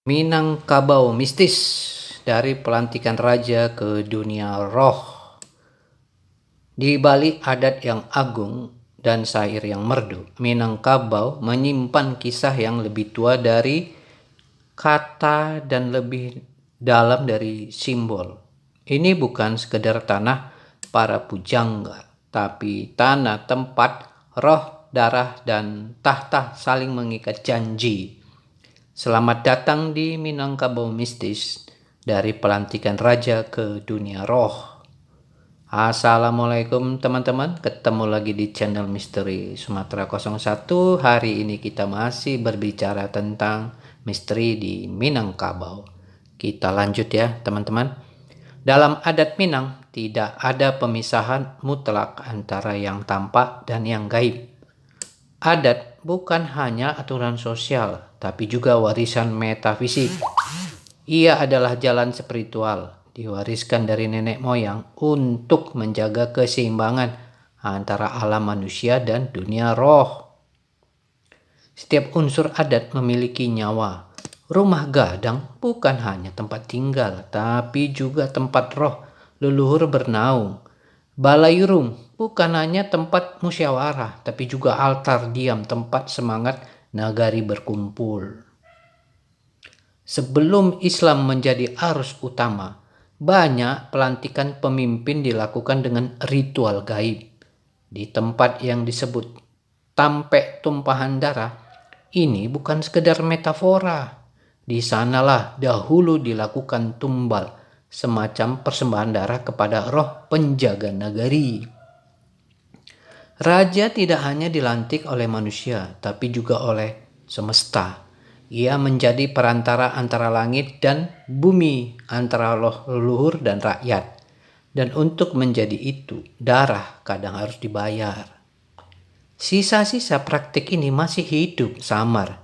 Minangkabau mistis dari pelantikan raja ke dunia roh. Di balik adat yang agung dan syair yang merdu, Minangkabau menyimpan kisah yang lebih tua dari kata dan lebih dalam dari simbol. Ini bukan sekedar tanah para pujangga, tapi tanah tempat roh, darah, dan tahta saling mengikat janji. Selamat datang di Minangkabau Mistis, dari pelantikan raja ke dunia roh. Assalamualaikum teman-teman, ketemu lagi di channel Misteri Sumatera 01. Hari ini kita masih berbicara tentang misteri di Minangkabau. Kita lanjut ya teman-teman. Dalam adat Minang, tidak ada pemisahan mutlak antara yang tampak dan yang gaib. Adat bukan hanya aturan sosial, tapi juga warisan metafisik. Ia adalah jalan spiritual, diwariskan dari nenek moyang untuk menjaga keseimbangan antara alam manusia dan dunia roh. Setiap unsur adat memiliki nyawa. Rumah gadang bukan hanya tempat tinggal, tapi juga tempat roh leluhur bernaung. Balairung bukan hanya tempat musyawarah, tapi juga altar diam, tempat semangat nagari berkumpul. Sebelum Islam menjadi arus utama, banyak pelantikan pemimpin dilakukan dengan ritual gaib. Di tempat yang disebut Tampek Tumpahan Darah, ini bukan sekedar metafora. Di sanalah dahulu dilakukan tumbal, semacam persembahan darah kepada roh penjaga nagari. Raja tidak hanya dilantik oleh manusia, tapi juga oleh semesta. Ia menjadi perantara antara langit dan bumi, antara roh leluhur dan rakyat. Dan untuk menjadi itu, darah kadang harus dibayar. Sisa-sisa praktik ini masih hidup samar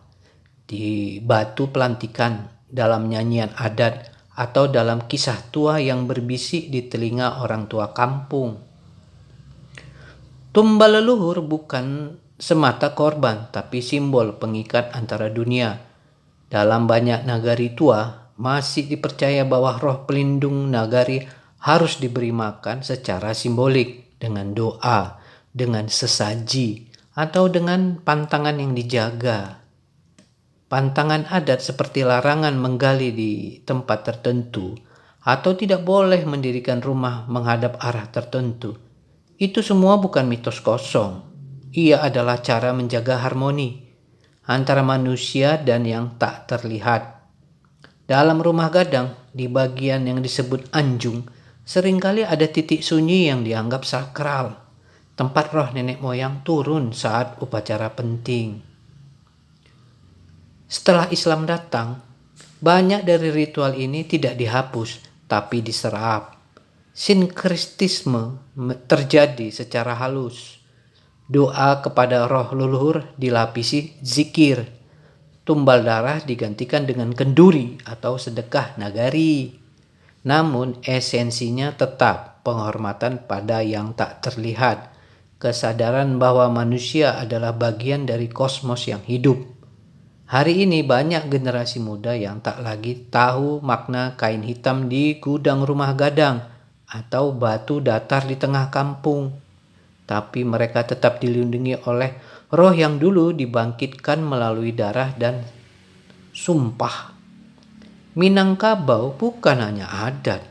di batu pelantikan, dalam nyanyian adat, atau dalam kisah tua yang berbisik di telinga orang tua kampung. Tumbal leluhur bukan semata korban, tapi simbol pengikat antara dunia. Dalam banyak nagari tua, masih dipercaya bahwa roh pelindung nagari harus diberi makan secara simbolik, dengan doa, dengan sesaji, atau dengan pantangan yang dijaga. Pantangan adat seperti larangan menggali di tempat tertentu atau tidak boleh mendirikan rumah menghadap arah tertentu. Itu semua bukan mitos kosong. Ia adalah cara menjaga harmoni antara manusia dan yang tak terlihat. Dalam rumah gadang, di bagian yang disebut anjung, seringkali ada titik sunyi yang dianggap sakral, tempat roh nenek moyang turun saat upacara penting. Setelah Islam datang, banyak dari ritual ini tidak dihapus, tapi diserap. Sinkretisme terjadi secara halus. Doa kepada roh leluhur dilapisi zikir. Tumbal darah digantikan dengan kenduri atau sedekah nagari. Namun esensinya tetap penghormatan pada yang tak terlihat. Kesadaran bahwa manusia adalah bagian dari kosmos yang hidup. Hari ini banyak generasi muda yang tak lagi tahu makna kain hitam di gudang rumah gadang atau batu datar di tengah kampung. Tapi mereka tetap dilindungi oleh roh yang dulu dibangkitkan melalui darah dan sumpah. Minangkabau bukan hanya adat,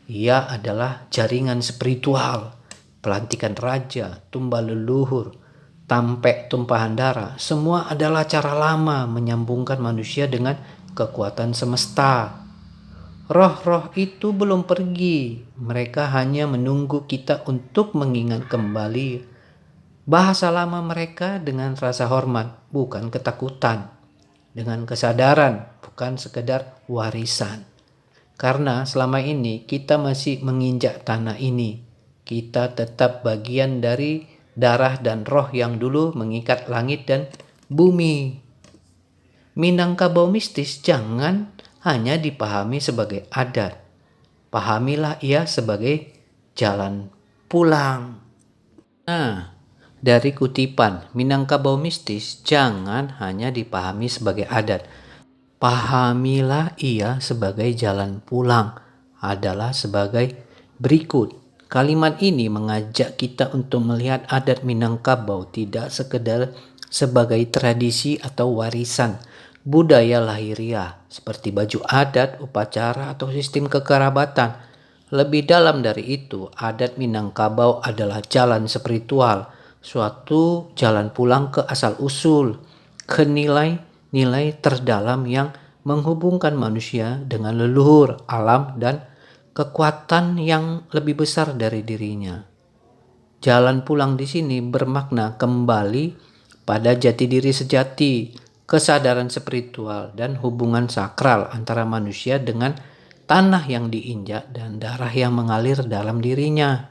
ia adalah jaringan spiritual, pelantikan raja, tumbal leluhur, tampek tumpahan darah, semua adalah cara lama menyambungkan manusia dengan kekuatan semesta. Roh-roh itu belum pergi, mereka hanya menunggu kita untuk mengingat kembali bahasa lama mereka dengan rasa hormat, bukan ketakutan, dengan kesadaran, bukan sekedar warisan. Karena selama ini kita masih menginjak tanah ini, kita tetap bagian dari darah dan roh yang dulu mengikat langit dan bumi. Minangkabau mistis jangan hanya dipahami sebagai adat. Pahamilah ia sebagai jalan pulang. Nah, dari kutipan Minangkabau mistis jangan hanya dipahami sebagai adat. Pahamilah ia sebagai jalan pulang adalah sebagai berikut. Kalimat ini mengajak kita untuk melihat adat Minangkabau tidak sekedar sebagai tradisi atau warisan budaya lahiriah seperti baju adat, upacara, atau sistem kekerabatan. Lebih dalam dari itu, adat Minangkabau adalah jalan spiritual, suatu jalan pulang ke asal-usul, ke nilai-nilai terdalam yang menghubungkan manusia dengan leluhur, alam, dan kekuatan yang lebih besar dari dirinya. Jalan pulang di sini bermakna kembali pada jati diri sejati, kesadaran spiritual, dan hubungan sakral antara manusia dengan tanah yang diinjak dan darah yang mengalir dalam dirinya.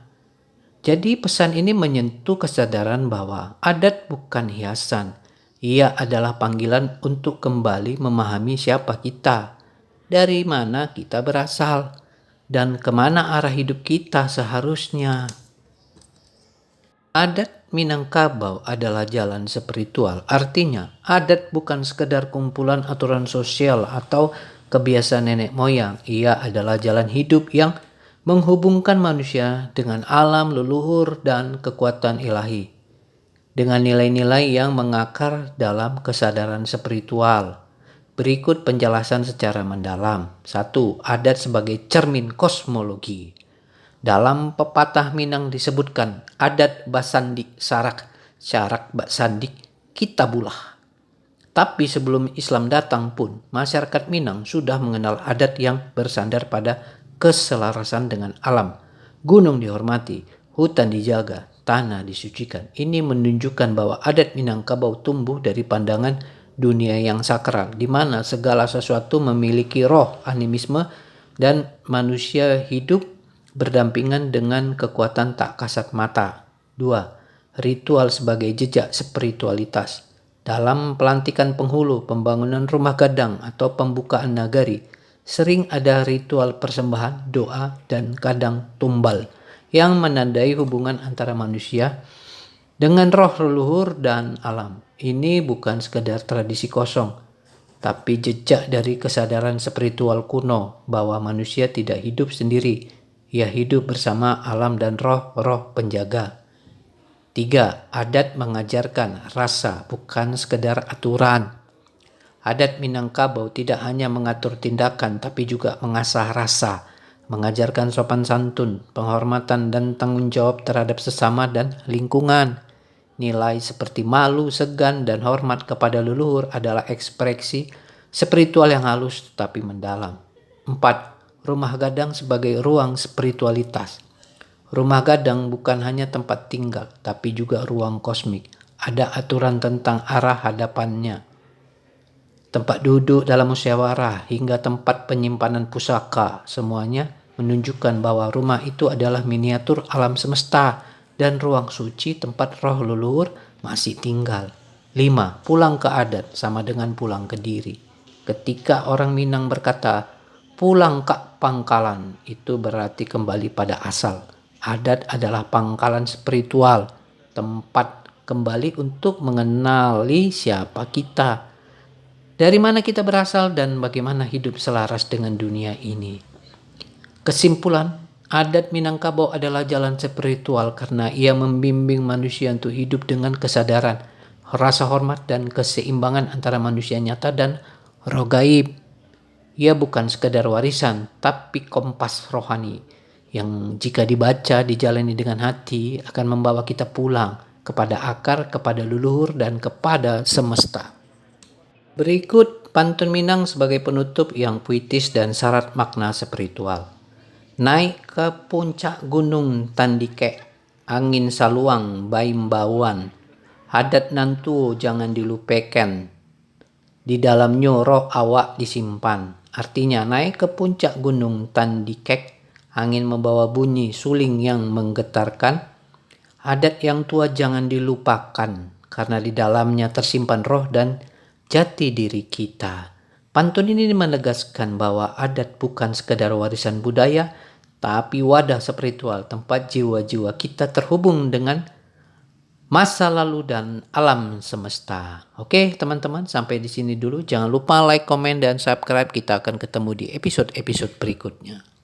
Jadi pesan ini menyentuh kesadaran bahwa adat bukan hiasan. Ia adalah panggilan untuk kembali memahami siapa kita, dari mana kita berasal, dan kemana arah hidup kita seharusnya. Adat Minangkabau adalah jalan spiritual. Artinya, adat bukan sekedar kumpulan aturan sosial atau kebiasaan nenek moyang. Ia adalah jalan hidup yang menghubungkan manusia dengan alam, leluhur, dan kekuatan ilahi. Dengan nilai-nilai yang mengakar dalam kesadaran spiritual. Berikut penjelasan secara mendalam. 1. Adat sebagai cermin kosmologi. Dalam pepatah Minang disebutkan adat basandik sarak, syarak basandik kita bulah. Tapi sebelum Islam datang pun, masyarakat Minang sudah mengenal adat yang bersandar pada keselarasan dengan alam. Gunung dihormati, hutan dijaga, tanah disucikan. Ini menunjukkan bahwa adat Minangkabau tumbuh dari pandangan dunia yang sakral, di mana segala sesuatu memiliki roh, animisme, dan manusia hidup berdampingan dengan kekuatan tak kasat mata. 2. Ritual sebagai jejak spiritualitas. Dalam pelantikan penghulu, pembangunan rumah gadang, atau pembukaan nagari, sering ada ritual persembahan, doa, dan kadang tumbal yang menandai hubungan antara manusia dengan roh leluhur dan alam. Ini bukan sekedar tradisi kosong, tapi jejak dari kesadaran spiritual kuno bahwa manusia tidak hidup sendiri. Ia hidup bersama alam dan roh-roh penjaga. 3. Adat mengajarkan rasa, bukan sekedar aturan. Adat Minangkabau tidak hanya mengatur tindakan, tapi juga mengasah rasa, mengajarkan sopan santun, penghormatan, dan tanggung jawab terhadap sesama dan lingkungan. Nilai seperti malu, segan, dan hormat kepada leluhur adalah ekspresi spiritual yang halus tetapi mendalam. 4. Rumah gadang sebagai ruang spiritualitas. Rumah gadang bukan hanya tempat tinggal, tapi juga ruang kosmik. Ada aturan tentang arah hadapannya, tempat duduk dalam musyawarah, hingga tempat penyimpanan pusaka. Semuanya menunjukkan bahwa rumah itu adalah miniatur alam semesta dan ruang suci tempat roh leluhur masih tinggal. 5. Pulang ke adat sama dengan pulang ke diri. Ketika orang Minang berkata, pulang ke pangkalan, itu berarti kembali pada asal. Adat adalah pangkalan spiritual, tempat kembali untuk mengenali siapa kita, dari mana kita berasal, dan bagaimana hidup selaras dengan dunia ini. Kesimpulan, adat Minangkabau adalah jalan spiritual karena ia membimbing manusia untuk hidup dengan kesadaran, rasa hormat, dan keseimbangan antara manusia nyata dan roh gaib. Ia bukan sekadar warisan, tapi kompas rohani yang jika dibaca, dijalani dengan hati, akan membawa kita pulang kepada akar, kepada leluhur, dan kepada semesta. Berikut pantun Minang sebagai penutup yang puitis dan syarat makna spiritual. Naik ke puncak gunung Tandike, angin saluang baimbauan, adat nantu jangan dilupakan, di dalamnya roh awak disimpan. Artinya naik ke puncak gunung Tandike, angin membawa bunyi suling yang menggetarkan. Adat yang tua jangan dilupakan, karena di dalamnya tersimpan roh dan jati diri kita. Pantun ini menegaskan bahwa adat bukan sekedar warisan budaya, tapi wadah spiritual, tempat jiwa-jiwa kita terhubung dengan masa lalu dan alam semesta. Oke, teman-teman, sampai di sini dulu. Jangan lupa like, komen, dan subscribe. Kita akan ketemu di episode-episode berikutnya.